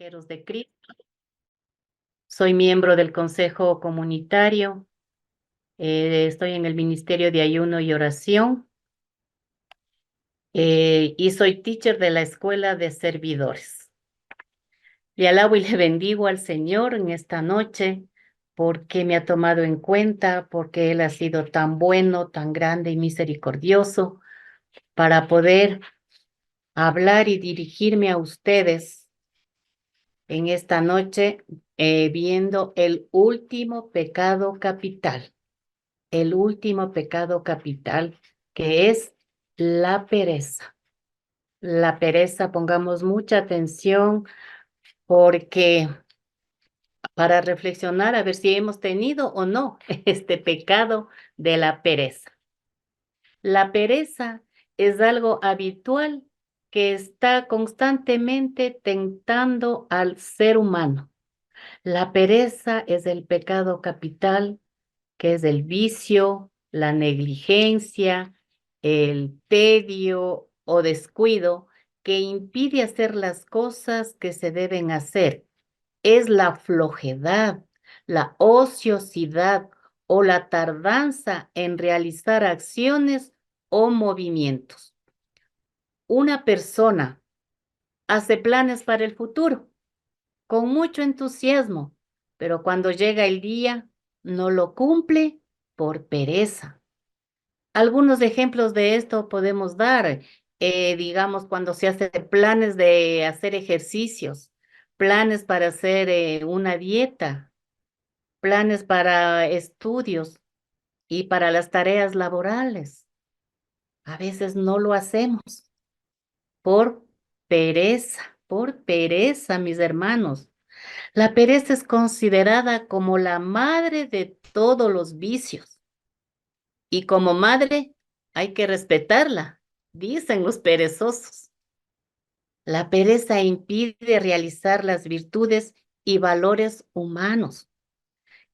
Mensajeros de Cristo. Soy miembro del Consejo Comunitario. Estoy en el Ministerio de Ayuno y Oración y soy teacher de la Escuela de Servidores. Le alabo y le bendigo al Señor en esta noche porque me ha tomado en cuenta, porque Él ha sido tan bueno, tan grande y misericordioso para poder hablar y dirigirme a ustedes en esta noche viendo el último pecado capital. El último pecado capital, que es la pereza. La pereza, pongamos mucha atención porque para reflexionar a ver si hemos tenido o no este pecado de la pereza. La pereza es algo habitual que está constantemente tentando al ser humano. La pereza es el pecado capital, que es el vicio, la negligencia, el tedio o descuido que impide hacer las cosas que se deben hacer. Es la flojedad, la ociosidad o la tardanza en realizar acciones o movimientos. Una persona hace planes para el futuro con mucho entusiasmo, pero cuando llega el día no lo cumple por pereza. Algunos ejemplos de esto podemos dar, digamos, cuando se hace planes de hacer ejercicios, planes para hacer una dieta, planes para estudios y para las tareas laborales. A veces no lo hacemos por por pereza, mis hermanos. La pereza es considerada como la madre de todos los vicios y como madre hay que respetarla, dicen los perezosos. La pereza impide realizar las virtudes y valores humanos.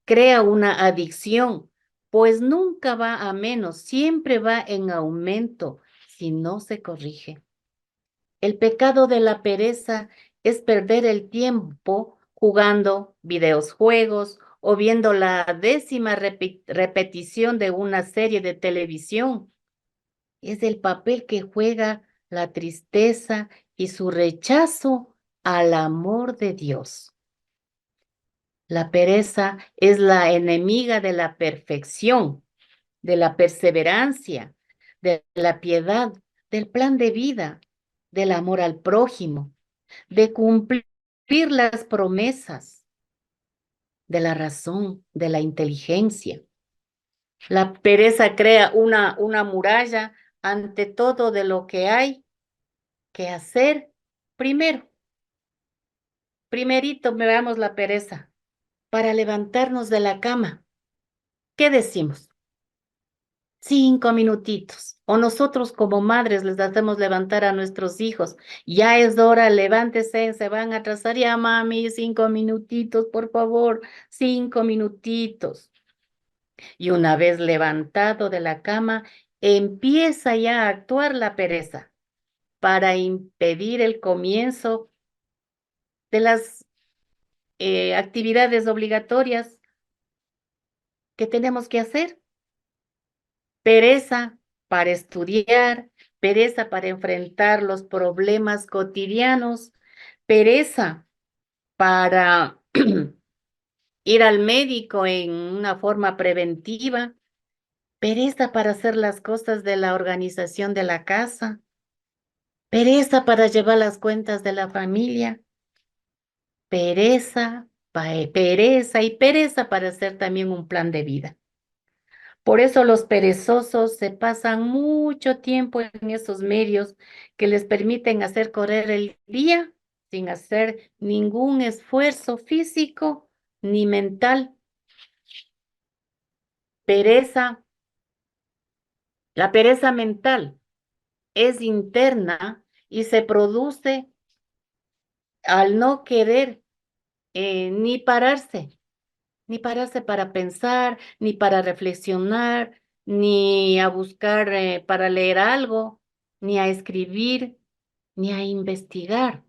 Crea una adicción, pues nunca va a menos, siempre va en aumento si no se corrige. El pecado de la pereza es perder el tiempo jugando videojuegos o viendo la décima repetición de una serie de televisión. Es el papel que juega la tristeza y su rechazo al amor de Dios. La pereza es la enemiga de la perfección, de la perseverancia, de la piedad, del plan de vida, del amor al prójimo, de cumplir las promesas, de la razón, de la inteligencia. La pereza crea una muralla ante todo de lo que hay que hacer primero. Primerito veamos la pereza. Para levantarnos de la cama, ¿qué decimos? 5 minutitos. O nosotros como madres les hacemos levantar a nuestros hijos. Ya es hora, levántese, se van a atrasar. Ya, mami, 5 minutitos, por favor, 5 minutitos. Y una vez levantado de la cama, empieza ya a actuar la pereza para impedir el comienzo de las actividades obligatorias que tenemos que hacer. Pereza para estudiar, pereza para enfrentar los problemas cotidianos, pereza para ir al médico en una forma preventiva, pereza para hacer las cosas de la organización de la casa, pereza para llevar las cuentas de la familia, pereza y pereza para hacer también un plan de vida. Por eso los perezosos se pasan mucho tiempo en esos medios que les permiten hacer correr el día sin hacer ningún esfuerzo físico ni mental. Pereza, la pereza mental es interna y se produce al no querer ni pararse para pensar, ni para reflexionar, ni a buscar para leer algo, ni a escribir, ni a investigar.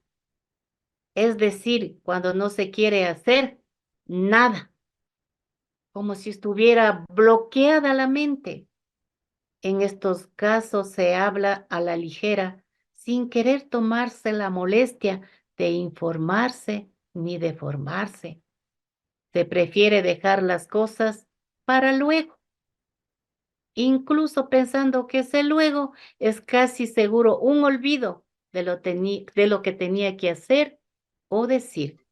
es decir, cuando no se quiere hacer nada, como si estuviera bloqueada la mente. En estos casos se habla a la ligera, sin querer tomarse la molestia de informarse ni de formarse. Se prefiere dejar las cosas para luego, incluso pensando que ese luego es casi seguro un olvido de lo que tenía que hacer o decir.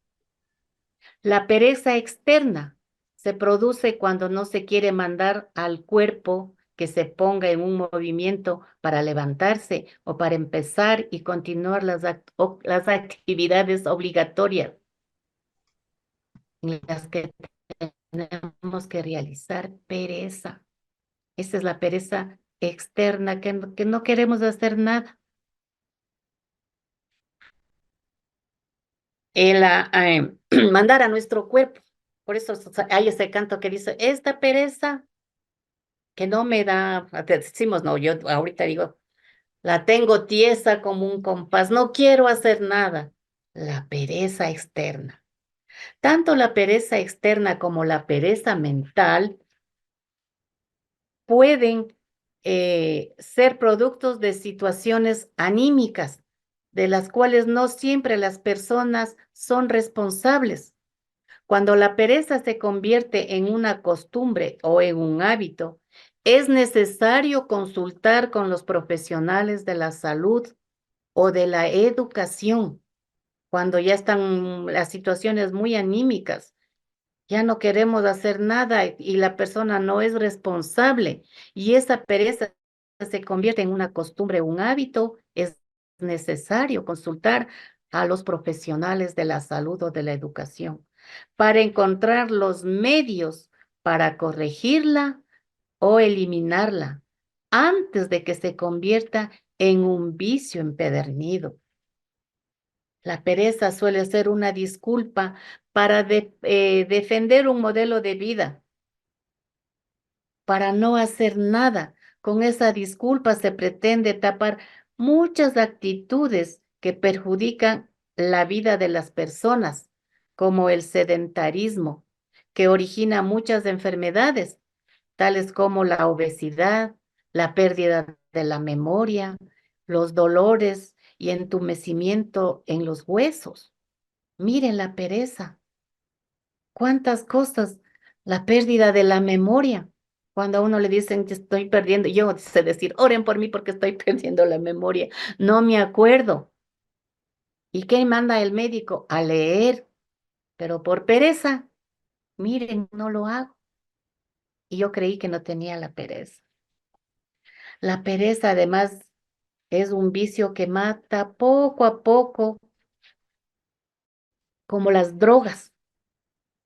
La pereza externa se produce cuando no se quiere mandar al cuerpo que se ponga en un movimiento para levantarse o para empezar y continuar las actividades obligatorias en las que tenemos que realizar pereza. Esa es la pereza externa, que no queremos hacer nada. Mandar a nuestro cuerpo. Por eso hay ese canto que dice, esta pereza que no me da, decimos, no, yo ahorita digo, la tengo tiesa como un compás, no quiero hacer nada. La pereza externa. Tanto la pereza externa como la pereza mental pueden ser productos de situaciones anímicas, de las cuales no siempre las personas son responsables. Cuando la pereza se convierte en una costumbre o en un hábito, es necesario consultar con los profesionales de la salud o de la educación cuando ya están las situaciones muy anímicas. Ya no queremos hacer nada y la persona no es responsable y esa pereza se convierte en una costumbre, un hábito. Es necesario consultar a los profesionales de la salud o de la educación para encontrar los medios para corregirla o eliminarla antes de que se convierta en un vicio empedernido. La pereza suele ser una disculpa para defender un modelo de vida, para no hacer nada. Con esa disculpa se pretende tapar muchas actitudes que perjudican la vida de las personas, como el sedentarismo, que origina muchas enfermedades, tales como la obesidad, la pérdida de la memoria, los dolores y entumecimiento en los huesos. Miren la pereza, cuántas cosas, la pérdida de la memoria. Cuando a uno le dicen que estoy perdiendo, yo sé decir, oren por mí porque estoy perdiendo la memoria. No me acuerdo. ¿Y qué manda el médico? A leer, pero por pereza, miren, no lo hago. Y yo creí que no tenía la pereza. La pereza además es un vicio que mata poco a poco, como las drogas.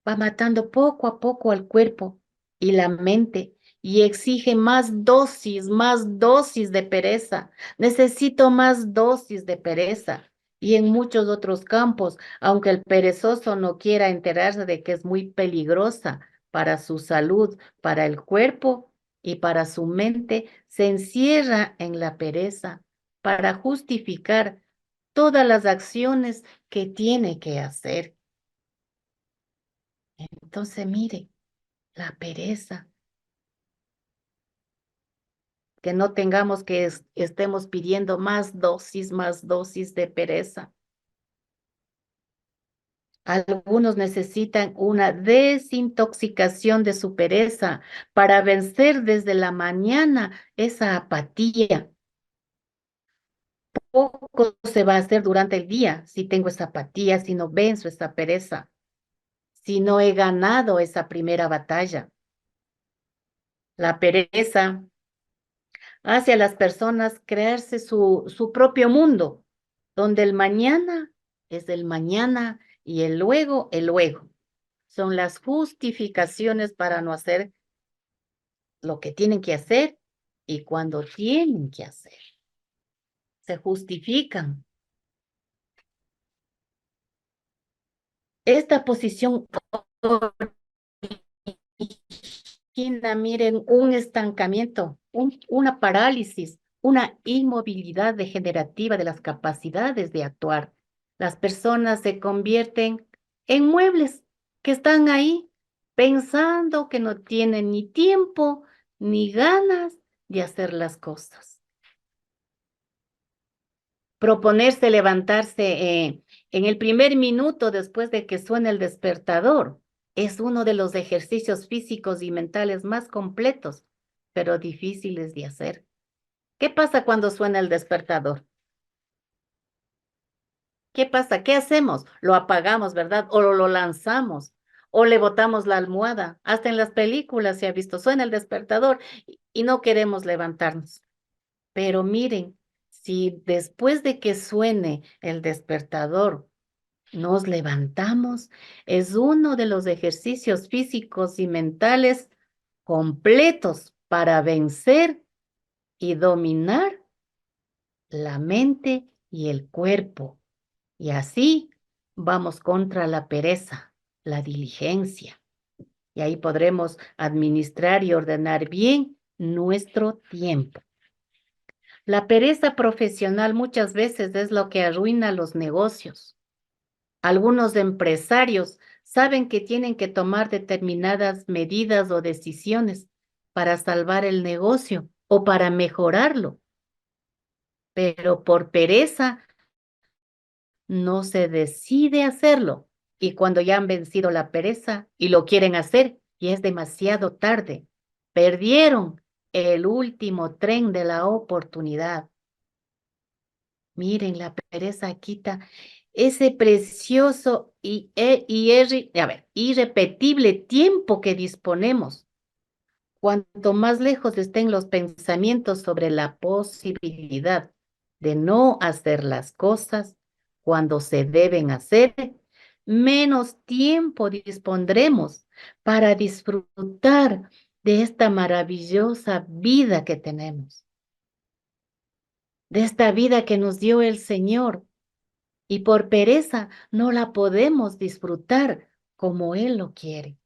Va matando poco a poco al cuerpo y la mente y exige más dosis de pereza. Necesito más dosis de pereza. Y en muchos otros campos, aunque el perezoso no quiera enterarse de que es muy peligrosa para su salud, para el cuerpo y para su mente, se encierra en la pereza para justificar todas las acciones que tiene que hacer. Entonces, mire, la pereza, que no tengamos que estemos pidiendo más dosis de pereza. Algunos necesitan una desintoxicación de su pereza para vencer desde la mañana esa apatía. Poco se va a hacer durante el día si tengo esa apatía, si no venzo esa pereza, si no he ganado esa primera batalla. La pereza hace a las personas crearse su propio mundo, donde el mañana es el mañana y el luego, el luego. Son las justificaciones para no hacer lo que tienen que hacer y cuando tienen que hacer. Se justifican. Esta posición origina, miren, un estancamiento, una parálisis, una inmovilidad degenerativa de las capacidades de actuar. Las personas se convierten en muebles que están ahí pensando que no tienen ni tiempo ni ganas de hacer las cosas. Proponerse levantarse en el primer minuto después de que suene el despertador es uno de los ejercicios físicos y mentales más completos, pero difíciles de hacer. ¿Qué pasa cuando suena el despertador? ¿Qué pasa? ¿Qué hacemos? Lo apagamos, ¿verdad? O lo lanzamos, o le botamos la almohada. Hasta en las películas se ha visto, suena el despertador y no queremos levantarnos. Pero miren, si después de que suene el despertador nos levantamos, es uno de los ejercicios físicos y mentales completos para vencer y dominar la mente y el cuerpo. Y así vamos contra la pereza, la diligencia. Y ahí podremos administrar y ordenar bien nuestro tiempo. La pereza profesional muchas veces es lo que arruina los negocios. Algunos empresarios saben que tienen que tomar determinadas medidas o decisiones para salvar el negocio o para mejorarlo, pero por pereza no se decide hacerlo. Y cuando ya han vencido la pereza y lo quieren hacer, y es demasiado tarde, perdieron el último tren de la oportunidad. Miren, la pereza quita ese precioso irrepetible tiempo que disponemos. Cuanto más lejos estén los pensamientos sobre la posibilidad de no hacer las cosas cuando se deben hacer, menos tiempo dispondremos para disfrutar de esta maravillosa vida que tenemos, de esta vida que nos dio el Señor. Y por pereza no la podemos disfrutar como Él lo quiere.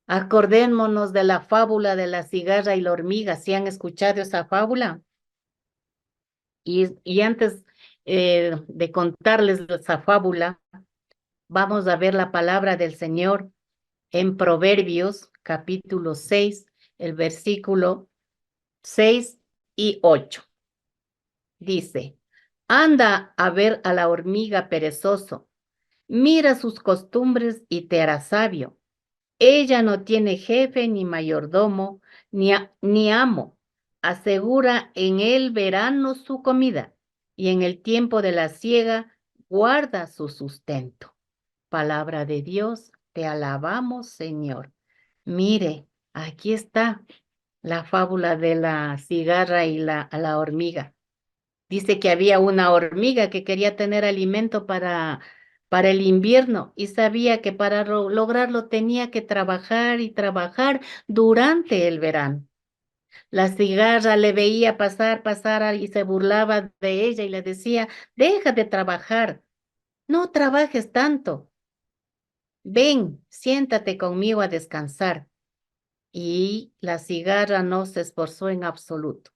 Acordémonos de la fábula de la cigarra y la hormiga. ¿Si han escuchado esa fábula? Y antes de contarles esa fábula, vamos a ver la palabra del Señor en Proverbios, capítulo 6, el versículo 6 y 8. Dice, anda a ver a la hormiga perezoso, mira sus costumbres y te harás sabio. Ella no tiene jefe ni mayordomo ni amo. Asegura en el verano su comida y en el tiempo de la siega guarda su sustento. Palabra de Dios, te alabamos, Señor. Mire, aquí está la fábula de la cigarra y la hormiga. Dice que había una hormiga que quería tener alimento para el invierno y sabía que para lograrlo tenía que trabajar y trabajar durante el verano. La cigarra le veía pasar y se burlaba de ella y le decía, deja de trabajar, no trabajes tanto, ven, siéntate conmigo a descansar. Y la cigarra no se esforzó en absoluto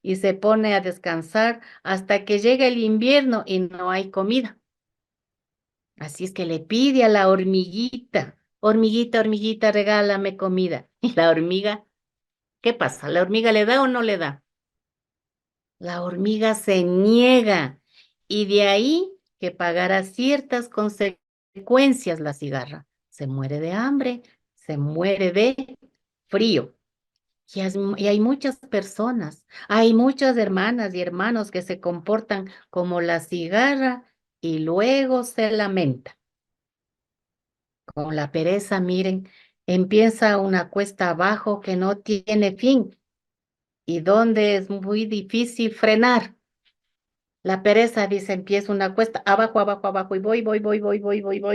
y se pone a descansar hasta que llega el invierno y no hay comida. Así es que le pide a la hormiguita, hormiguita, hormiguita, regálame comida. Y la hormiga, ¿qué pasa? ¿La hormiga le da o no le da? La hormiga se niega y de ahí que pagará ciertas consecuencias la cigarra. Se muere de hambre, se muere de frío. Y hay muchas personas, hay muchas hermanas y hermanos que se comportan como la cigarra y luego se lamentan. Con la pereza, miren, empieza una cuesta abajo que no tiene fin y donde es muy difícil frenar. La pereza dice, empieza una cuesta abajo, abajo, abajo y voy,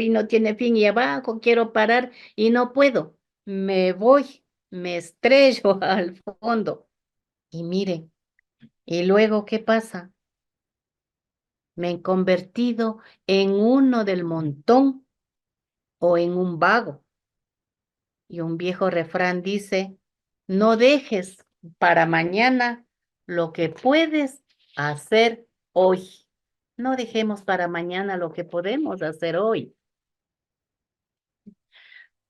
y no tiene fin y abajo quiero parar y no puedo. Me voy, me estrello al fondo. Y miren, y luego, ¿qué pasa? Me he convertido en uno del montón o en un vago. Y un viejo refrán dice, no dejes para mañana lo que puedes hacer hoy. No dejemos para mañana lo que podemos hacer hoy.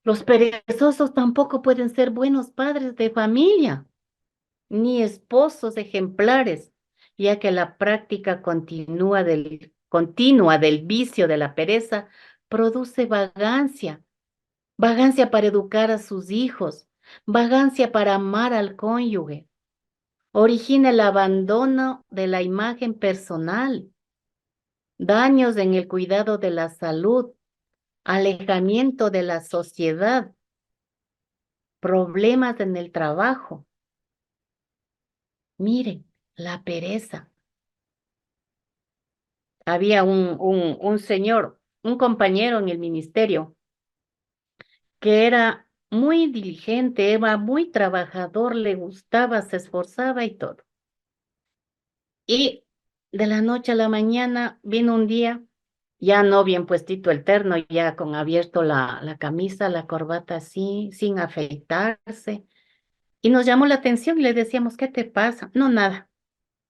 Los perezosos tampoco pueden ser buenos padres de familia, ni esposos ejemplares, ya que la práctica continua del vicio de la pereza produce vagancia, vagancia para educar a sus hijos, vagancia para amar al cónyuge, origina el abandono de la imagen personal, daños en el cuidado de la salud, alejamiento de la sociedad, problemas en el trabajo. Miren, la pereza. Había un señor, un compañero en el ministerio, que era muy diligente, era muy trabajador, le gustaba, se esforzaba y todo. Y de la noche a la mañana vino un día, ya no bien puestito el terno, ya con abierto la camisa, la corbata así, sin afeitarse. Y nos llamó la atención y le decíamos, ¿qué te pasa? No, nada.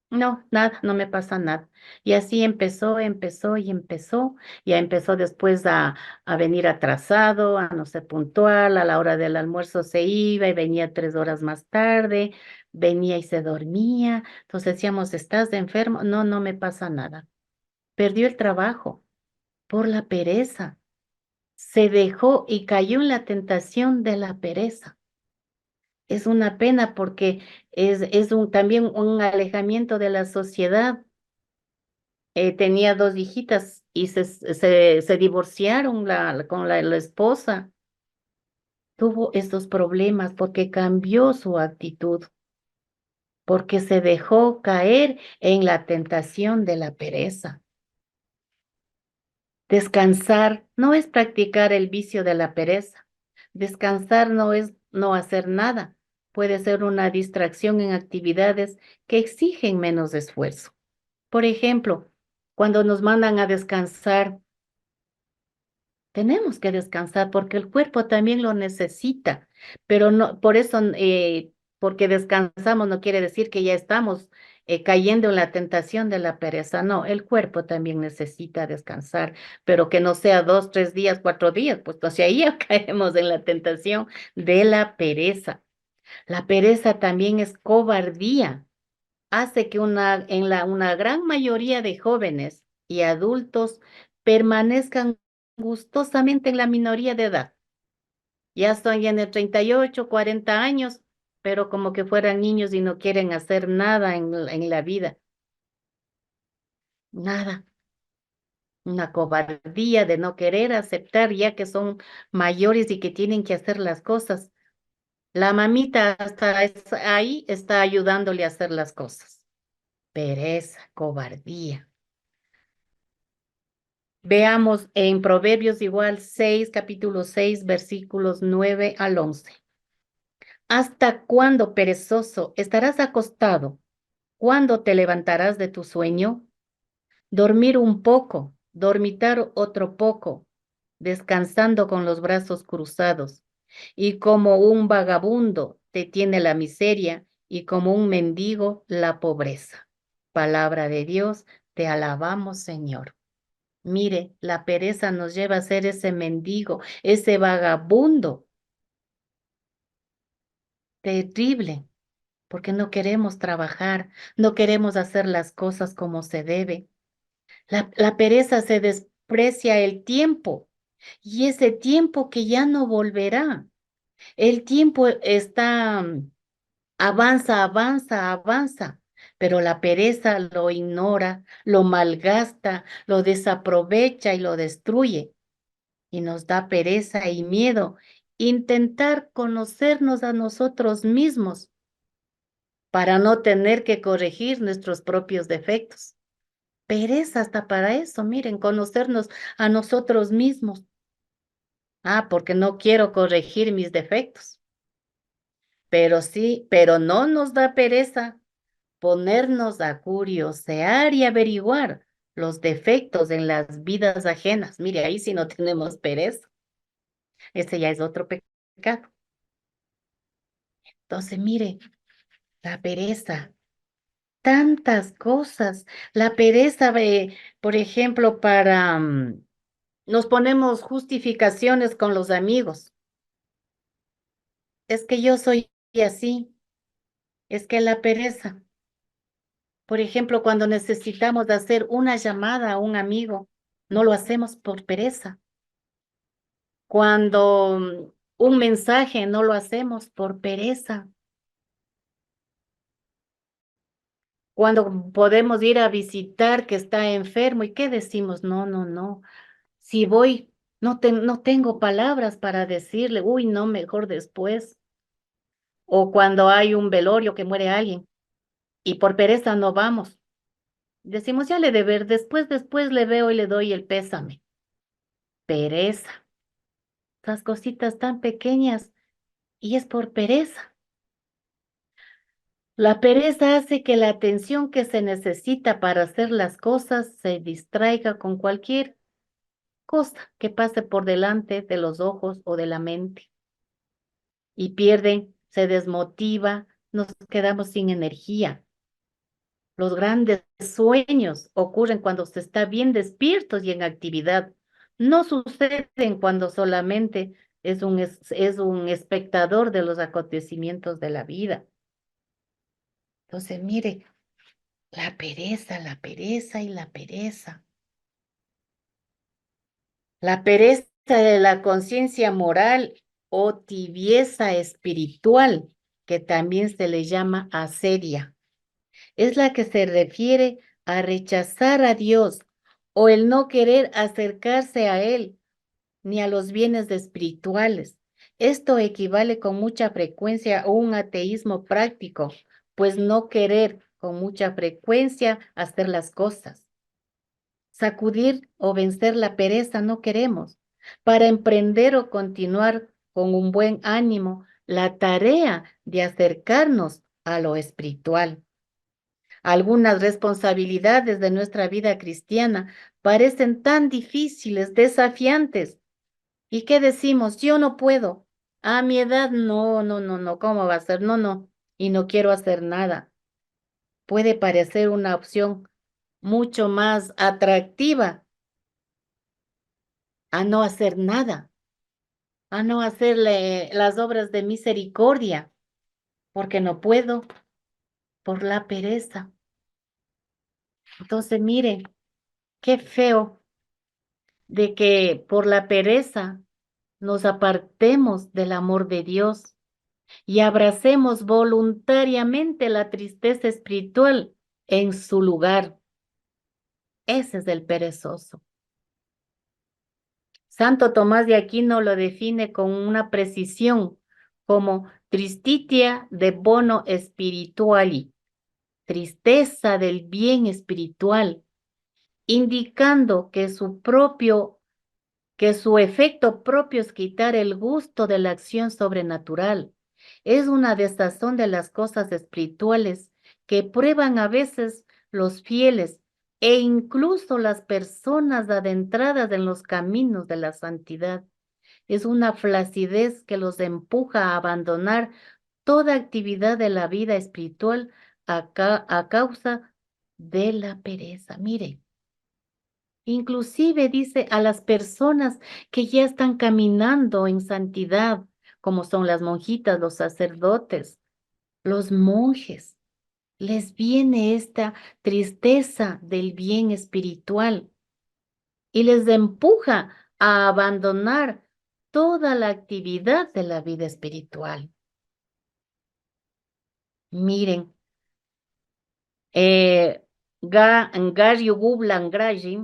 No, nada, no me pasa nada. Y así empezó, empezó y empezó. Ya empezó después a venir atrasado, a no ser puntual, a la hora del almuerzo se iba y venía 3 horas más tarde, venía y se dormía. Entonces decíamos, ¿estás enfermo? No, no me pasa nada. Perdió el trabajo por la pereza. Se dejó y cayó en la tentación de la pereza. Es una pena porque también un alejamiento de la sociedad. Tenía 2 hijitas y se divorciaron con la esposa. Tuvo estos problemas porque cambió su actitud, porque se dejó caer en la tentación de la pereza. Descansar no es practicar el vicio de la pereza. Descansar no es no hacer nada. Puede ser una distracción en actividades que exigen menos esfuerzo. Por ejemplo, cuando nos mandan a descansar, tenemos que descansar porque el cuerpo también lo necesita, pero no, por eso, porque descansamos no quiere decir que ya estamos cayendo en la tentación de la pereza. No, el cuerpo también necesita descansar, pero que no sea 2, 3 días, 4 días, pues entonces ahí ya caemos en la tentación de la pereza. La pereza también es cobardía, hace que una gran mayoría de jóvenes y adultos permanezcan gustosamente en la minoría de edad. Ya están ya en el 38, 40 años, pero como que fueran niños y no quieren hacer nada en la vida. Nada. Una cobardía de no querer aceptar ya que son mayores y que tienen que hacer las cosas. La mamita hasta ahí está ayudándole a hacer las cosas. Pereza, cobardía. Veamos en Proverbios igual 6, capítulo 6, versículos 9 al 11. ¿Hasta cuándo, perezoso, estarás acostado? ¿Cuándo te levantarás de tu sueño? Dormir un poco, dormitar otro poco, descansando con los brazos cruzados. Y como un vagabundo te tiene la miseria y como un mendigo la pobreza. Palabra de Dios, te alabamos, Señor. Mire, la pereza nos lleva a ser ese mendigo, ese vagabundo terrible, porque no queremos trabajar, no queremos hacer las cosas como se debe. La pereza se desprecia el tiempo y ese tiempo que ya no volverá. El tiempo está, avanza, avanza, avanza, pero la pereza lo ignora, lo malgasta, lo desaprovecha y lo destruye. Y nos da pereza y miedo intentar conocernos a nosotros mismos para no tener que corregir nuestros propios defectos. Pereza hasta para eso, miren, conocernos a nosotros mismos. Ah, porque no quiero corregir mis defectos. Pero sí, pero no nos da pereza ponernos a curiosear y averiguar los defectos en las vidas ajenas. Mire, ahí sí no tenemos pereza. Ese ya es otro pecado. Entonces, mire, la pereza. tantas cosas. La pereza, por ejemplo, para nos ponemos justificaciones con los amigos. Es que yo soy así, es que la pereza. Por ejemplo, cuando necesitamos de hacer una llamada a un amigo, no lo hacemos por pereza. Cuando un mensaje no lo hacemos por pereza. Cuando podemos ir a visitar que está enfermo y qué decimos, no, no, no. Si voy, no tengo palabras para decirle, uy, no, mejor después. O cuando hay un velorio que muere alguien y por pereza no vamos. Decimos, ya le de ver, después le veo y le doy el pésame. Pereza. Esas cositas tan pequeñas y es por pereza. La pereza hace que la atención que se necesita para hacer las cosas se distraiga con cualquier cosa que pase por delante de los ojos o de la mente. Y pierden, se desmotiva, nos quedamos sin energía. Los grandes sueños ocurren cuando se está bien despiertos y en actividad. No suceden cuando solamente es un espectador de los acontecimientos de la vida. Entonces, mire, la pereza y la pereza. La pereza de la conciencia moral o tibieza espiritual, que también se le llama asedia, es la que se refiere a rechazar a Dios o el no querer acercarse a Él ni a los bienes espirituales. Esto equivale con mucha frecuencia a un ateísmo práctico, pues no querer con mucha frecuencia hacer las cosas. Sacudir o vencer la pereza no queremos. Para emprender o continuar con un buen ánimo la tarea de acercarnos a lo espiritual. Algunas responsabilidades de nuestra vida cristiana parecen tan difíciles, desafiantes. ¿Y qué decimos? Yo no puedo. A mi edad, no, no, no, no, ¿cómo va a ser? No, no, y no quiero hacer nada. Puede parecer una opción mucho más atractiva a no hacer nada, a no hacerle las obras de misericordia, porque no puedo, por la pereza. Entonces, miren, qué feo de que por la pereza nos apartemos del amor de Dios y abracemos voluntariamente la tristeza espiritual en su lugar. Ese es el perezoso. Santo Tomás de Aquino lo define con una precisión como tristitia de bono spirituali, tristeza del bien espiritual, indicando que su efecto propio es quitar el gusto de la acción sobrenatural. Es una desazón de las cosas espirituales que prueban a veces los fieles e incluso las personas adentradas en los caminos de la santidad. Es una flacidez que los empuja a abandonar toda actividad de la vida espiritual a causa de la pereza. Mire, inclusive dice a las personas que ya están caminando en santidad, como son las monjitas, los sacerdotes, los monjes, les viene esta tristeza del bien espiritual y les empuja a abandonar toda la actividad de la vida espiritual. Miren, Gary Gublan Graji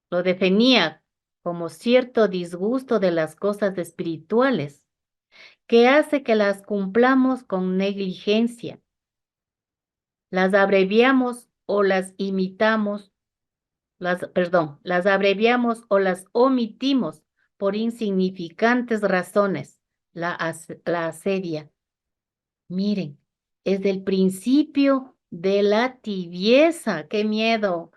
lo definía como cierto disgusto de las cosas espirituales que hace que las cumplamos con negligencia, las abreviamos o las imitamos, las abreviamos o las omitimos por insignificantes razones, la asedia. Miren, es del principio de la tibieza, qué miedo.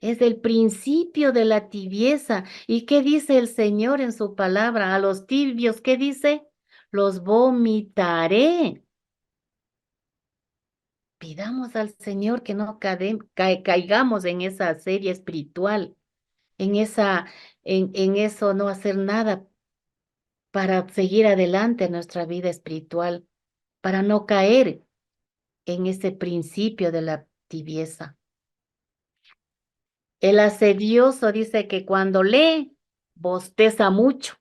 Es el principio de la tibieza. ¿Y qué dice el Señor en su palabra? A los tibios, ¿qué dice? Los vomitaré. pidamos al Señor que no caigamos en esa serie espiritual, en en eso no hacer nada para seguir adelante en nuestra vida espiritual, para no caer en ese principio de la tibieza. El asedioso dice que cuando lee, bosteza mucho,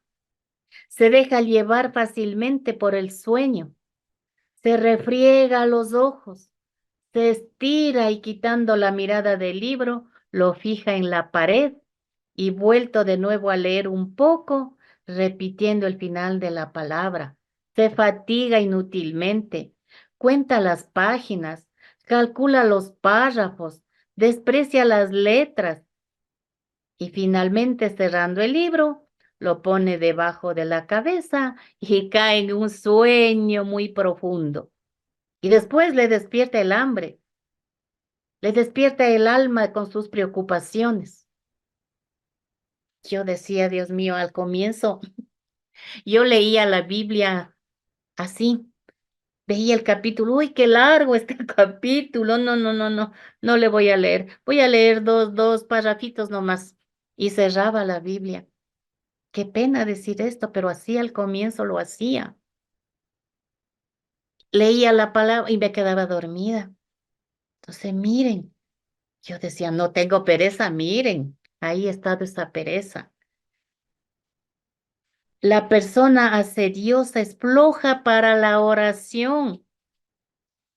se deja llevar fácilmente por el sueño, se refriega los ojos, se estira y quitando la mirada del libro, lo fija en la pared y vuelto de nuevo a leer un poco, repitiendo el final de la palabra. Se fatiga inútilmente, cuenta las páginas, calcula los párrafos, desprecia las letras y finalmente cerrando el libro, lo pone debajo de la cabeza y cae en un sueño muy profundo. Y después le despierta el hambre, le despierta el alma con sus preocupaciones. Yo decía, Dios mío, al comienzo, yo leía la Biblia así, veía el capítulo, uy, qué largo este capítulo, no le voy a leer dos parrafitos nomás. Y cerraba la Biblia. Qué pena decir esto, pero así al comienzo lo hacía. Leía la palabra y me quedaba dormida. Entonces, miren, yo decía, no tengo pereza, miren, ahí está esa pereza. La persona asediosa es floja para la oración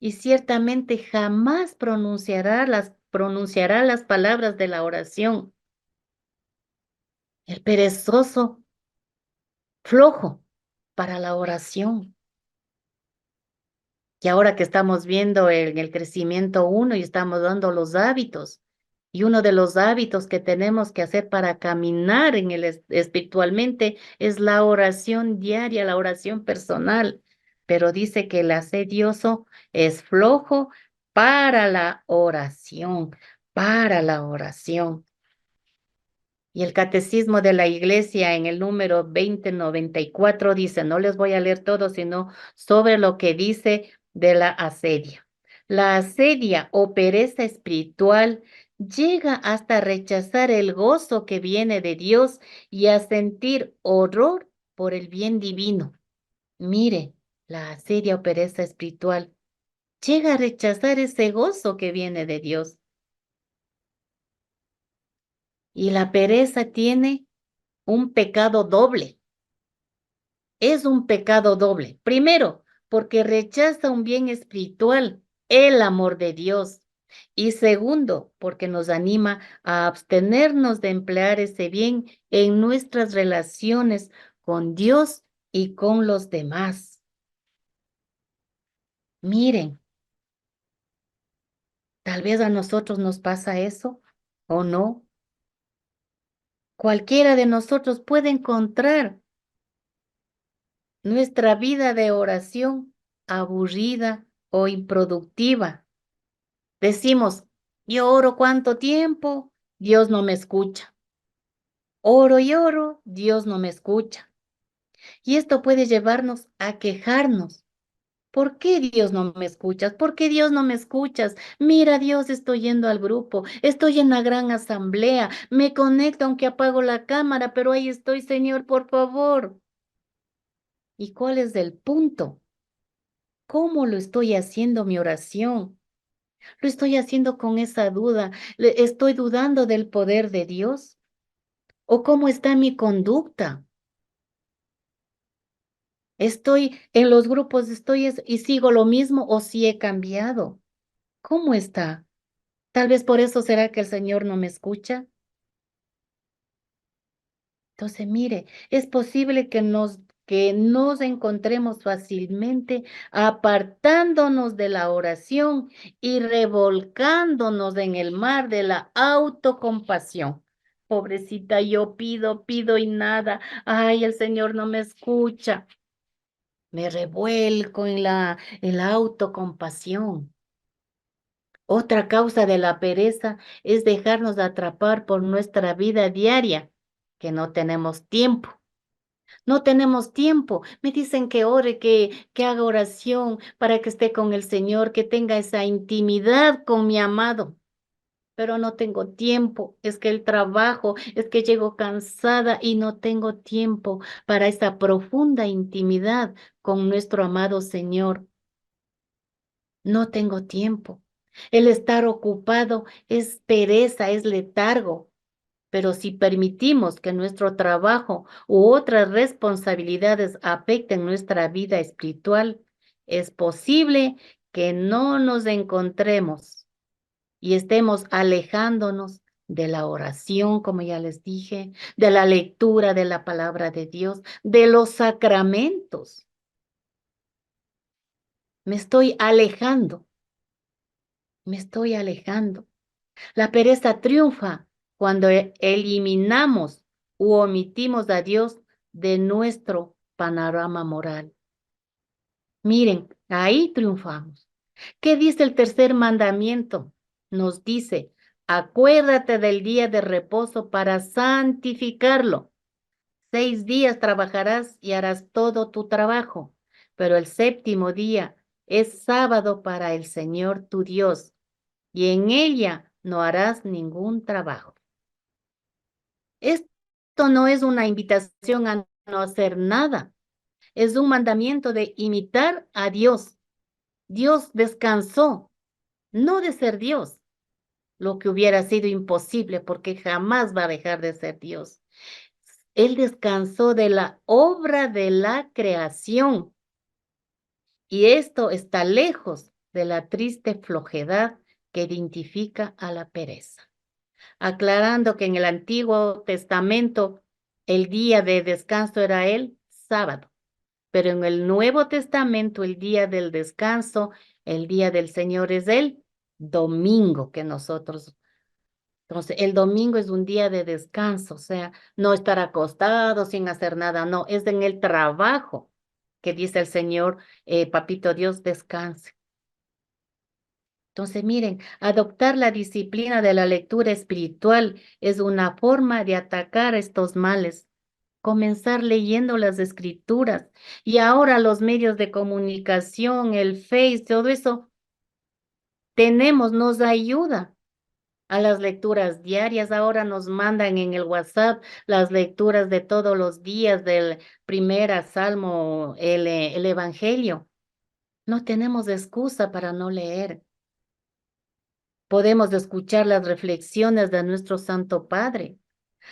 y ciertamente jamás pronunciará las palabras de la oración. El perezoso, flojo para la oración. Y ahora que estamos viendo el crecimiento uno y estamos dando los hábitos, y uno de los hábitos que tenemos que hacer para caminar en espiritualmente es la oración diaria, la oración personal. Pero dice que el asedioso es flojo para la oración. Y el Catecismo de la Iglesia en el número 2094 dice, no les voy a leer todo, sino sobre lo que dice de la asedia. La asedia o pereza espiritual llega hasta rechazar el gozo que viene de Dios y a sentir horror por el bien divino. Mire, la asedia o pereza espiritual llega a rechazar ese gozo que viene de Dios. Y la pereza tiene un pecado doble. Es un pecado doble. Primero, porque rechaza un bien espiritual, el amor de Dios. Y segundo, porque nos anima a abstenernos de emplear ese bien en nuestras relaciones con Dios y con los demás. Miren, tal vez a nosotros nos pasa eso o no. Cualquiera de nosotros puede encontrar nuestra vida de oración aburrida o improductiva. Decimos, yo oro cuánto tiempo, Dios no me escucha. Oro y oro, Dios no me escucha. Y esto puede llevarnos a quejarnos. ¿Por qué Dios no me escuchas? ¿Por qué Dios no me escuchas? Mira, Dios, estoy yendo al grupo, estoy en la gran asamblea, me conecto aunque apago la cámara, pero ahí estoy, Señor, por favor. ¿Y cuál es el punto? ¿Cómo lo estoy haciendo mi oración? ¿Lo estoy haciendo con esa duda? ¿Estoy dudando del poder de Dios? ¿O cómo está mi conducta? ¿Estoy en los grupos, y sigo lo mismo o si he cambiado? ¿Cómo está? Tal vez por eso será que el Señor no me escucha. Entonces, mire, es posible que nos encontremos fácilmente apartándonos de la oración y revolcándonos en el mar de la autocompasión. Pobrecita, yo pido y nada. Ay, el Señor no me escucha. Me revuelco en la autocompasión. Otra causa de la pereza es dejarnos atrapar por nuestra vida diaria, que no tenemos tiempo. No tenemos tiempo. Me dicen que ore, que haga oración para que esté con el Señor, que tenga esa intimidad con mi amado. Pero no tengo tiempo. Es que el trabajo, es que llego cansada y no tengo tiempo para esa profunda intimidad con nuestro amado Señor. No tengo tiempo. El estar ocupado es pereza, es letargo. Pero si permitimos que nuestro trabajo u otras responsabilidades afecten nuestra vida espiritual, es posible que no nos encontremos y estemos alejándonos de la oración, como ya les dije, de la lectura de la palabra de Dios, de los sacramentos. Me estoy alejando, me estoy alejando. La pereza triunfa cuando eliminamos u omitimos a Dios de nuestro panorama moral. Miren, ahí triunfamos. ¿Qué dice el tercer mandamiento? Nos dice, acuérdate del día de reposo para santificarlo. 6 días trabajarás y harás todo tu trabajo, pero el séptimo día es sábado para el Señor tu Dios, y en ella no harás ningún trabajo. Esto no es una invitación a no hacer nada, es un mandamiento de imitar a Dios. Dios descansó, no de ser Dios, lo que hubiera sido imposible porque jamás va a dejar de ser Dios. Él descansó de la obra de la creación y esto está lejos de la triste flojedad que identifica a la pereza. Aclarando que en el Antiguo Testamento el día de descanso era el sábado, pero en el Nuevo Testamento el día del descanso, el día del Señor es el domingo que nosotros. Entonces, el domingo es un día de descanso, o sea, no estar acostado sin hacer nada, no, es en el trabajo que dice el Señor, papito Dios, descanse. Entonces, miren, adoptar la disciplina de la lectura espiritual es una forma de atacar estos males. Comenzar leyendo las escrituras y ahora los medios de comunicación, el Face, todo eso tenemos, nos ayuda a las lecturas diarias. Ahora nos mandan en el WhatsApp las lecturas de todos los días del primer Salmo, el Evangelio. No tenemos excusa para no leer. Podemos escuchar las reflexiones de nuestro Santo Padre,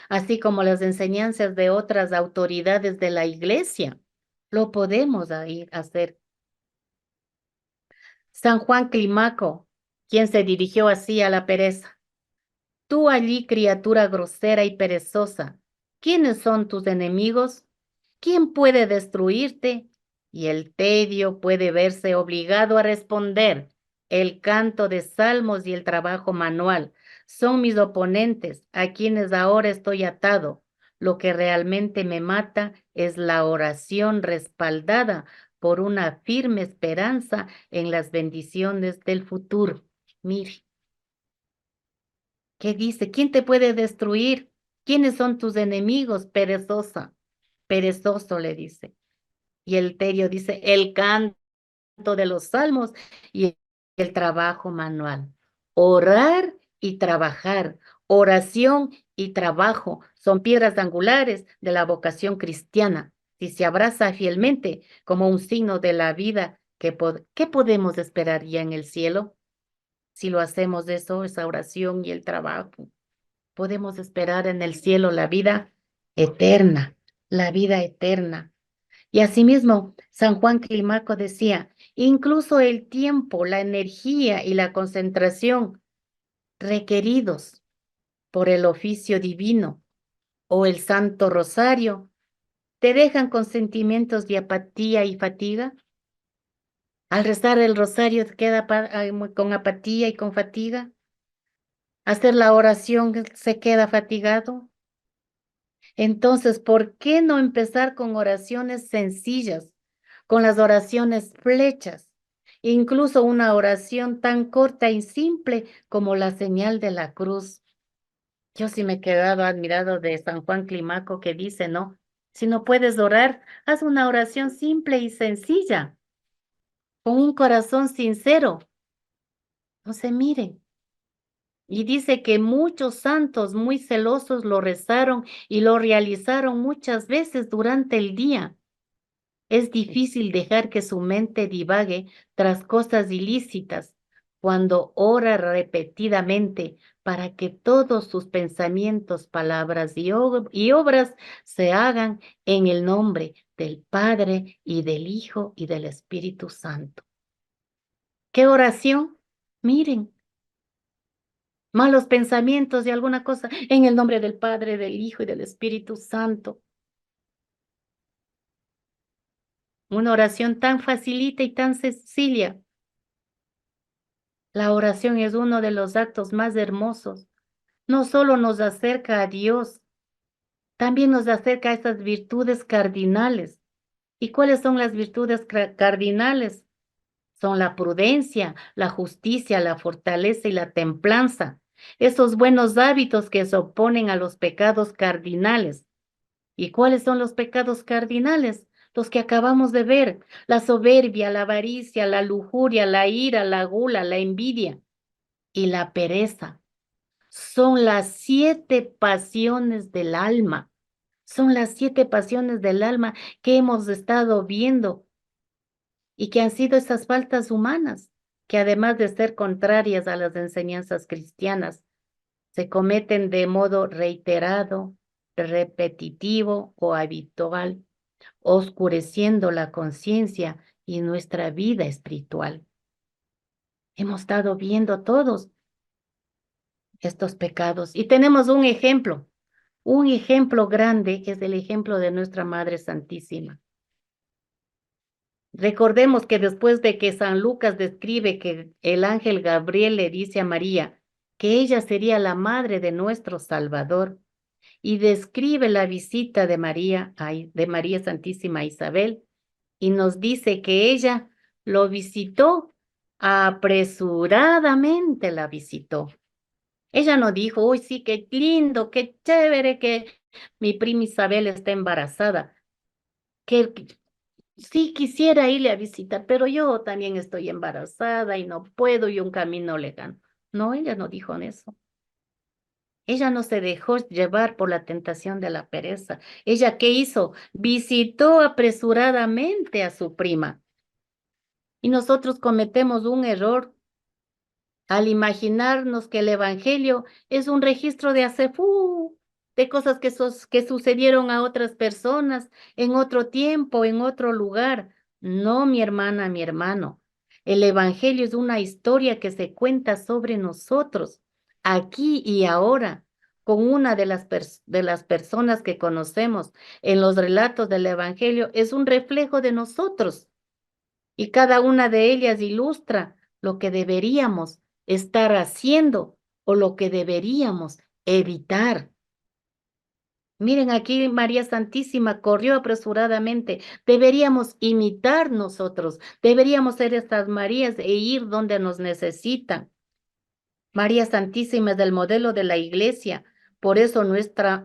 así como las enseñanzas de otras autoridades de la iglesia. Lo podemos ir a hacer. San Juan Climaco, quien se dirigió así a la pereza. Tú allí, criatura grosera y perezosa, ¿quiénes son tus enemigos? ¿Quién puede destruirte? Y el tedio puede verse obligado a responder. El canto de salmos y el trabajo manual son mis oponentes, a quienes ahora estoy atado. Lo que realmente me mata es la oración respaldada por una firme esperanza en las bendiciones del futuro. Mire, ¿qué dice? ¿Quién te puede destruir? ¿Quiénes son tus enemigos, perezosa? Perezoso le dice. Y el Terio dice, el canto de los salmos y el trabajo manual. Orar y trabajar, oración y trabajo son piedras angulares de la vocación cristiana. Si se abraza fielmente como un signo de la vida, ¿qué podemos esperar ya en el cielo? Si lo hacemos de eso, esa oración y el trabajo, podemos esperar en el cielo la vida eterna, la vida eterna. Y asimismo, San Juan Climaco decía, incluso el tiempo, la energía y la concentración requeridos por el oficio divino o el Santo Rosario, te dejan con sentimientos de apatía y fatiga. Al rezar el rosario te queda con apatía y con fatiga. Hacer la oración se queda fatigado. Entonces, ¿por qué no empezar con oraciones sencillas, con las oraciones flechas? Incluso una oración tan corta y simple como la señal de la cruz. Yo sí me he quedado admirado de San Juan Climaco que dice, ¿no? Si no puedes orar, haz una oración simple y sencilla, con un corazón sincero. No se miren. Y dice que muchos santos muy celosos lo rezaron y lo realizaron muchas veces durante el día. Es difícil dejar que su mente divague tras cosas ilícitas cuando ora repetidamente para que todos sus pensamientos, palabras y obras se hagan en el nombre del Padre y del Hijo y del Espíritu Santo. ¿Qué oración? Miren, malos pensamientos y alguna cosa en el nombre del Padre, del Hijo y del Espíritu Santo. Una oración tan facilita y tan sencilla. La oración es uno de los actos más hermosos. No solo nos acerca a Dios, también nos acerca a estas virtudes cardinales. ¿Y cuáles son las virtudes cardinales? Son la prudencia, la justicia, la fortaleza y la templanza. Esos buenos hábitos que se oponen a los pecados cardinales. ¿Y cuáles son los pecados cardinales? Los que acabamos de ver: la soberbia, la avaricia, la lujuria, la ira, la gula, la envidia y la pereza. Son las 7 pasiones del alma. Son las 7 pasiones del alma que hemos estado viendo y que han sido esas faltas humanas, que además de ser contrarias a las enseñanzas cristianas, se cometen de modo reiterado, repetitivo o habitual, oscureciendo la conciencia y nuestra vida espiritual. Hemos estado viendo todos estos pecados y tenemos un ejemplo. Un ejemplo grande es el ejemplo de nuestra Madre Santísima. Recordemos que después de que San Lucas describe que el ángel Gabriel le dice a María que ella sería la madre de nuestro Salvador y describe la visita de María Santísima a Isabel, y nos dice que ella lo visitó, apresuradamente la visitó. Ella no dijo: uy, sí, qué lindo, qué chévere que mi prima Isabel está embarazada, que sí quisiera irle a visitar, pero yo también estoy embarazada y no puedo y un camino lejano. No, ella no dijo eso. Ella no se dejó llevar por la tentación de la pereza. ¿Ella qué hizo? Visitó apresuradamente a su prima. Y nosotros cometemos un error al imaginarnos que el Evangelio es un registro de acefú, de cosas que sucedieron a otras personas en otro tiempo, en otro lugar. No, mi hermana, mi hermano. El Evangelio es una historia que se cuenta sobre nosotros, aquí y ahora, con una de las personas que conocemos en los relatos del Evangelio. Es un reflejo de nosotros y cada una de ellas ilustra lo que deberíamos estar haciendo o lo que deberíamos evitar. Miren, aquí María Santísima corrió apresuradamente. Deberíamos imitar nosotros, deberíamos ser estas Marías e ir donde nos necesitan. María Santísima es el modelo de la iglesia, por eso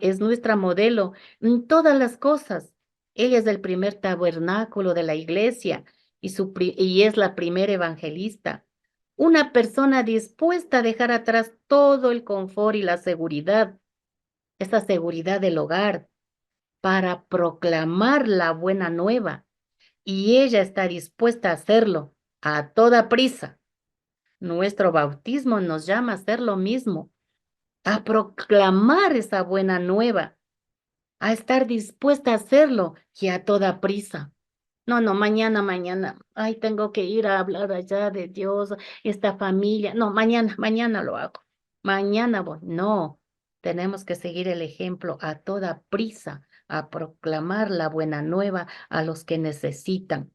es nuestra modelo en todas las cosas. Ella es el primer tabernáculo de la iglesia y es la primera evangelista. Una persona dispuesta a dejar atrás todo el confort y la seguridad, esa seguridad del hogar, para proclamar la buena nueva. Y ella está dispuesta a hacerlo a toda prisa. Nuestro bautismo nos llama a hacer lo mismo, a proclamar esa buena nueva, a estar dispuesta a hacerlo y a toda prisa. No, no, mañana, ay, tengo que ir a hablar allá de Dios, esta familia. No, mañana lo hago. Mañana voy. No, tenemos que seguir el ejemplo a toda prisa, a proclamar la buena nueva a los que necesitan.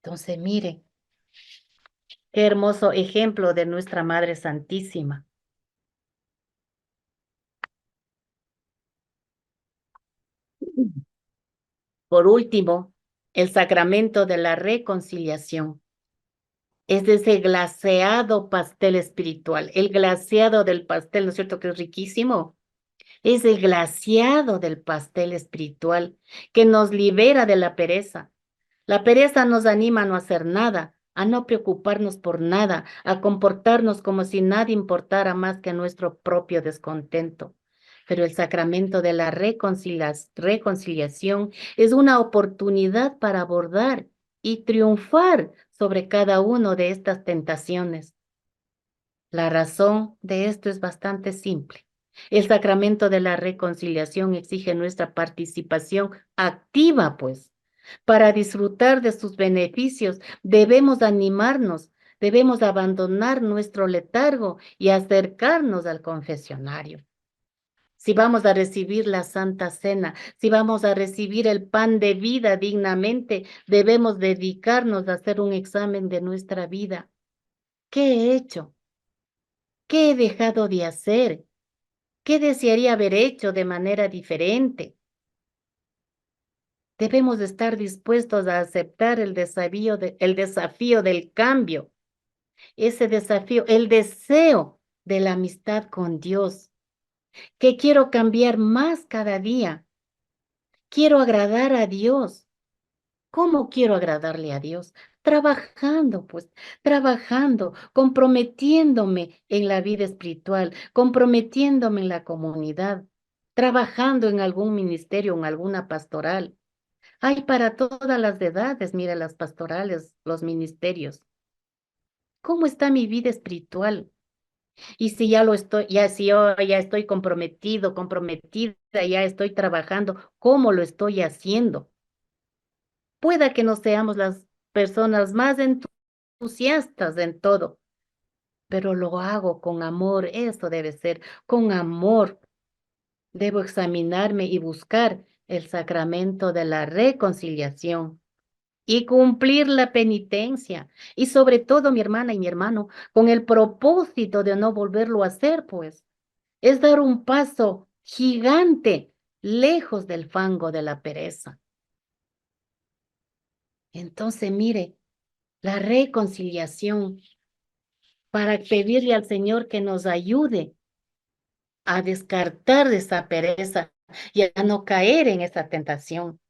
Entonces, mire, qué hermoso ejemplo de nuestra Madre Santísima. Por último, el sacramento de la reconciliación. Es ese glaseado pastel espiritual, el glaseado del pastel, ¿no es cierto? Que es riquísimo. Es el glaseado del pastel espiritual que nos libera de la pereza. La pereza nos anima a no hacer nada, a no preocuparnos por nada, a comportarnos como si nada importara más que nuestro propio descontento. Pero el sacramento de la reconciliación es una oportunidad para abordar y triunfar sobre cada una de estas tentaciones. La razón de esto es bastante simple. El sacramento de la reconciliación exige nuestra participación activa, pues. Para disfrutar de sus beneficios, debemos animarnos, debemos abandonar nuestro letargo y acercarnos al confesionario. Si vamos a recibir la Santa Cena, si vamos a recibir el pan de vida dignamente, debemos dedicarnos a hacer un examen de nuestra vida. ¿Qué he hecho? ¿Qué he dejado de hacer? ¿Qué desearía haber hecho de manera diferente? Debemos estar dispuestos a aceptar el desafío del cambio, ese desafío, el deseo de la amistad con Dios, que quiero cambiar más cada día. Quiero agradar a Dios. ¿Cómo quiero agradarle a Dios? Trabajando, pues, trabajando, comprometiéndome en la vida espiritual, comprometiéndome en la comunidad, trabajando en algún ministerio, en alguna pastoral. Hay para todas las edades, mira, las pastorales, los ministerios. ¿Cómo está mi vida espiritual? Y si ya lo estoy, ya si yo ya estoy comprometido, comprometida, ya estoy trabajando, ¿cómo lo estoy haciendo? Pueda que no seamos las personas más entusiastas en todo, pero lo hago con amor, eso debe ser, con amor. Debo examinarme y buscar el sacramento de la reconciliación y cumplir la penitencia. Y sobre todo, mi hermana y mi hermano, con el propósito de no volverlo a hacer, pues, es dar un paso gigante lejos del fango de la pereza. Entonces, mire, la reconciliación para pedirle al Señor que nos ayude a descartar esa pereza y a no caer en esa tentación.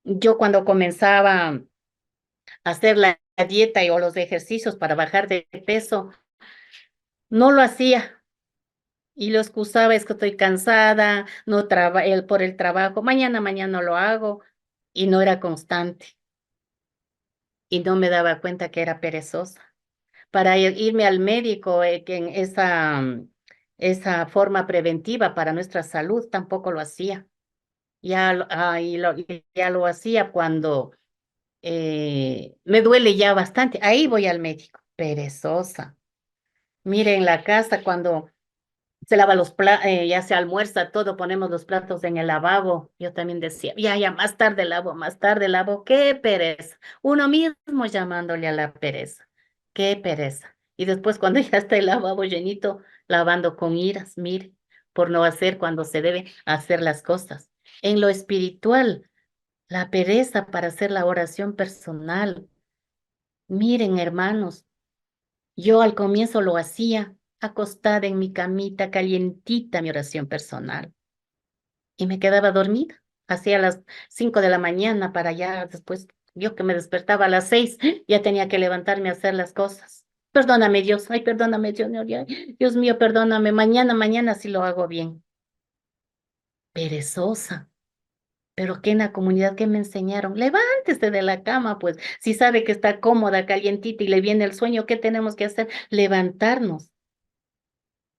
Yo cuando comenzaba a hacer la dieta o los ejercicios para bajar de peso, no lo hacía y lo excusaba, es que estoy cansada, no por el trabajo, mañana lo hago y no era constante y no me daba cuenta que era perezosa. Para irme al médico, que en esa forma preventiva para nuestra salud tampoco lo hacía. Ya lo hacía cuando me duele ya bastante. Ahí voy al médico. Perezosa. Mire, en la casa cuando se lava los platos, ya se almuerza todo, ponemos los platos en el lavabo. Yo también decía, ya, más tarde lavo. Qué pereza. Uno mismo llamándole a la pereza. Qué pereza. Y después cuando ya está el lavabo llenito, lavando con iras, mire, por no hacer cuando se debe hacer las cosas. En lo espiritual, la pereza para hacer la oración personal. Miren, hermanos, yo al comienzo lo hacía acostada en mi camita, calientita mi oración personal, y me quedaba dormida. Hacía las 5 de la mañana para ya después, yo que me despertaba a las 6, ya tenía que levantarme a hacer las cosas. Perdóname, Dios, ay, perdóname, Dios, Dios mío, perdóname, mañana sí lo hago bien. Perezosa. Pero que en la comunidad que me enseñaron, levántese de la cama, pues, si sabe que está cómoda, calientita y le viene el sueño, ¿qué tenemos que hacer? Levantarnos.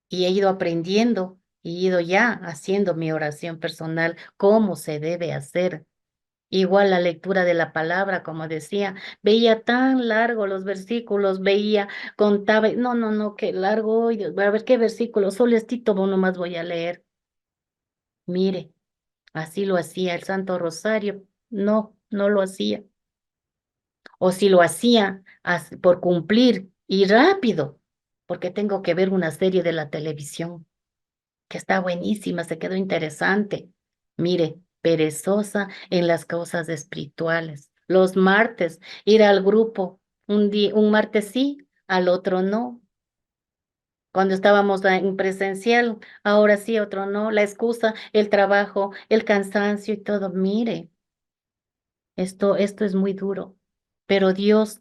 Y he ido aprendiendo, he ido ya haciendo mi oración personal, cómo se debe hacer. Igual la lectura de la palabra, como decía, veía tan largo los versículos, veía, contaba, no, qué largo, hoy, Dios, a ver qué versículo, solo estito nomás voy a leer. Mire, así lo hacía el Santo Rosario, no lo hacía. O si lo hacía por cumplir y rápido, porque tengo que ver una serie de la televisión que está buenísima, se quedó interesante. Mire, perezosa en las cosas espirituales. Los martes, ir al grupo, un día, un martes sí, al otro no. Cuando estábamos en presencial, ahora sí, otro no, la excusa, el trabajo, el cansancio y todo. Mire, esto es muy duro, pero Dios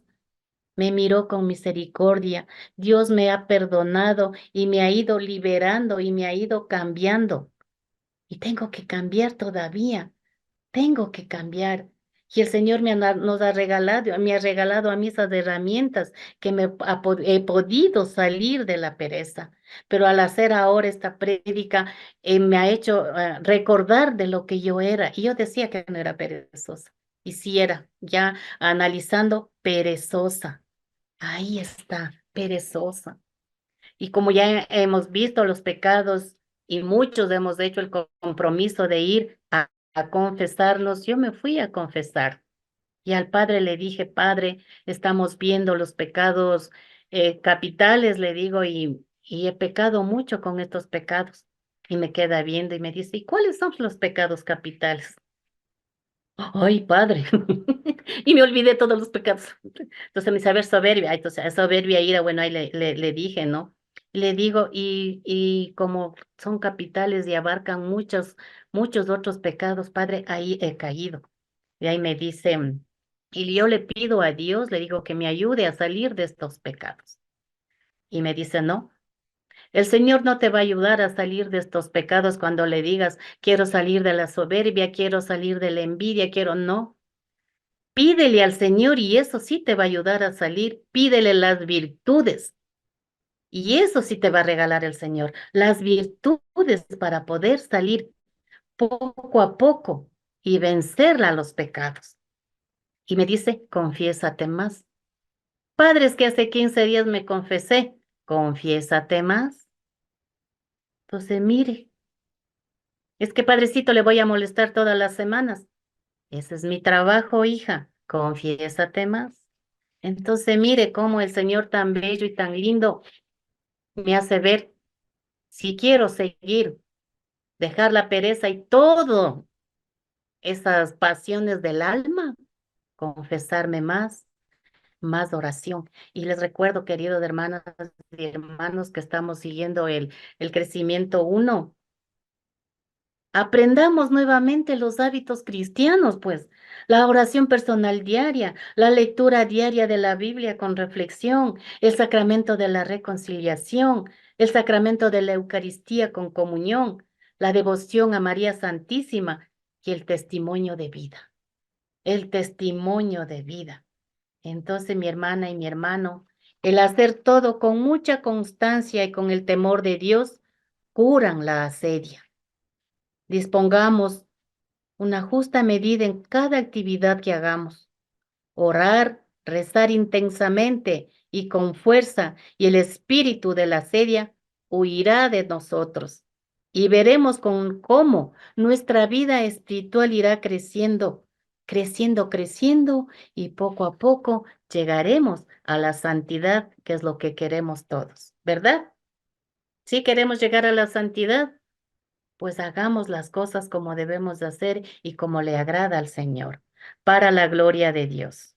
me miró con misericordia. Dios me ha perdonado y me ha ido liberando y me ha ido cambiando. Y tengo que cambiar todavía. Tengo que cambiar. Y el Señor nos ha regalado, me ha regalado a mí esas herramientas que he podido salir de la pereza. Pero al hacer ahora esta prédica, me ha hecho recordar de lo que yo era. Y yo decía que no era perezosa. Y sí era, ya analizando, perezosa. Ahí está, perezosa. Y como ya hemos visto los pecados y muchos hemos hecho el compromiso de ir a confesarlos, yo me fui a confesar. Y al padre le dije, padre, estamos viendo los pecados capitales, le digo, y he pecado mucho con estos pecados. Y me queda viendo y me dice, ¿y cuáles son los pecados capitales? Ay, padre. Y me olvidé todos los pecados. Entonces me dice, a ver, soberbia. Ay, entonces, a soberbia, ira, bueno, ahí le dije, ¿no? Le digo, y como son capitales y abarcan muchos otros pecados, padre, ahí he caído. Y ahí me dice, y yo le pido a Dios, le digo que me ayude a salir de estos pecados. Y me dice, no, el Señor no te va a ayudar a salir de estos pecados cuando le digas, quiero salir de la soberbia, quiero salir de la envidia, quiero, no. Pídele al Señor y eso sí te va a ayudar a salir. Pídele las virtudes y eso sí te va a regalar el Señor. Las virtudes para poder salir poco a poco y vencer a los pecados. Y me dice, confiésate más. Padre, es que hace 15 días me confesé. Confiésate más. Entonces, mire, es que padrecito le voy a molestar todas las semanas. Ese es mi trabajo, hija. Confiésate más. Entonces, mire cómo el Señor tan bello y tan lindo me hace ver si quiero seguir, dejar la pereza y todo esas pasiones del alma, confesarme más, más oración. Y les recuerdo, queridos hermanas y hermanos, que estamos siguiendo el crecimiento uno. Aprendamos nuevamente los hábitos cristianos, pues, la oración personal diaria, la lectura diaria de la Biblia con reflexión, el sacramento de la reconciliación, el sacramento de la Eucaristía con comunión, la devoción a María Santísima y el testimonio de vida, el testimonio de vida. Entonces, mi hermana y mi hermano, el hacer todo con mucha constancia y con el temor de Dios, curan la asedia. Dispongamos una justa medida en cada actividad que hagamos. Orar, rezar intensamente y con fuerza, y el espíritu de la sedia huirá de nosotros. Y veremos con cómo nuestra vida espiritual irá creciendo, creciendo, creciendo, y poco a poco llegaremos a la santidad, que es lo que queremos todos, ¿verdad? Si queremos llegar a la santidad, pues hagamos las cosas como debemos de hacer y como le agrada al Señor, para la gloria de Dios.